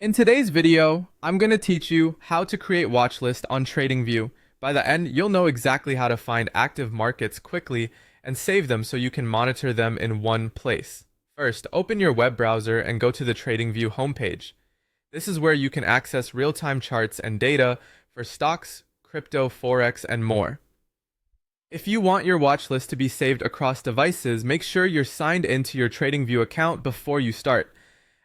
In today's video, I'm going to teach you how to create watchlist on TradingView. By the end, you'll know exactly how to find active markets quickly and save them so you can monitor them in one place. First, open your web browser and go to the TradingView homepage. This is where you can access real-time charts and data for stocks, crypto, forex, and more. If you want your watchlist to be saved across devices, make sure you're signed into your TradingView account before you start.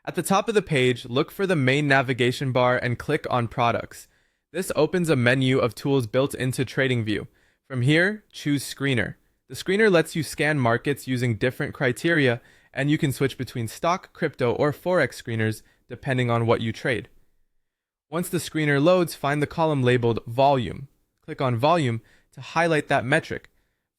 At the top of the page, look for the main navigation bar and click on Products. This opens a menu of tools built into TradingView. From here, choose Screener. The screener lets you scan markets using different criteria, and you can switch between stock, crypto, or forex screeners depending on what you trade. Once the screener loads, find the column labeled Volume. Click on Volume to highlight that metric.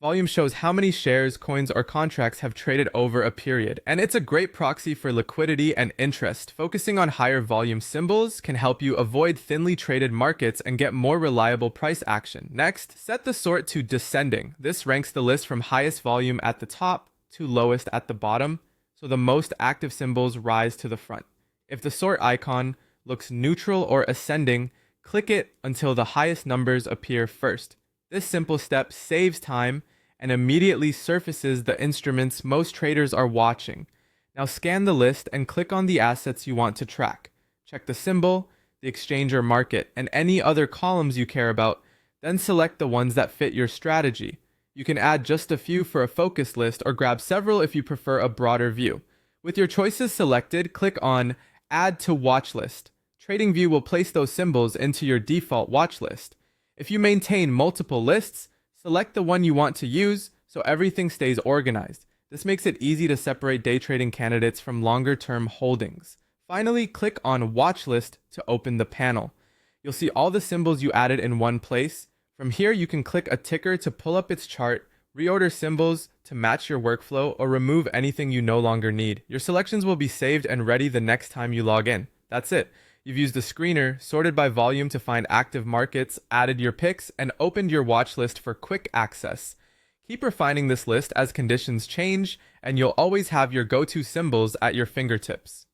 Volume shows how many shares, coins, or contracts have traded over a period, and it's a great proxy for liquidity and interest. Focusing on higher volume symbols can help you avoid thinly traded markets and get more reliable price action. Next, set the sort to descending. This ranks the list from highest volume at the top to lowest at the bottom, so the most active symbols rise to the front. If the sort icon looks neutral or ascending, click it until the highest numbers appear first. This simple step saves time and immediately surfaces the instruments most traders are watching. Now scan the list and click on the assets you want to track. Check the symbol, the exchange or market, and any other columns you care about, then select the ones that fit your strategy. You can add just a few for a focus list or grab several if you prefer a broader view. With your choices selected, click on Add to Watchlist. TradingView will place those symbols into your default watch list. If you maintain multiple lists, select the one you want to use so everything stays organized. This makes it easy to separate day trading candidates from longer-term holdings. Finally, click on Watchlist to open the panel. You'll see all the symbols you added in one place. From here, you can click a ticker to pull up its chart, reorder symbols to match your workflow, or remove anything you no longer need. Your selections will be saved and ready the next time you log in. That's it. You've used the screener, sorted by volume to find active markets, added your picks, and opened your watch list for quick access. Keep refining this list as conditions change, and you'll always have your go-to symbols at your fingertips.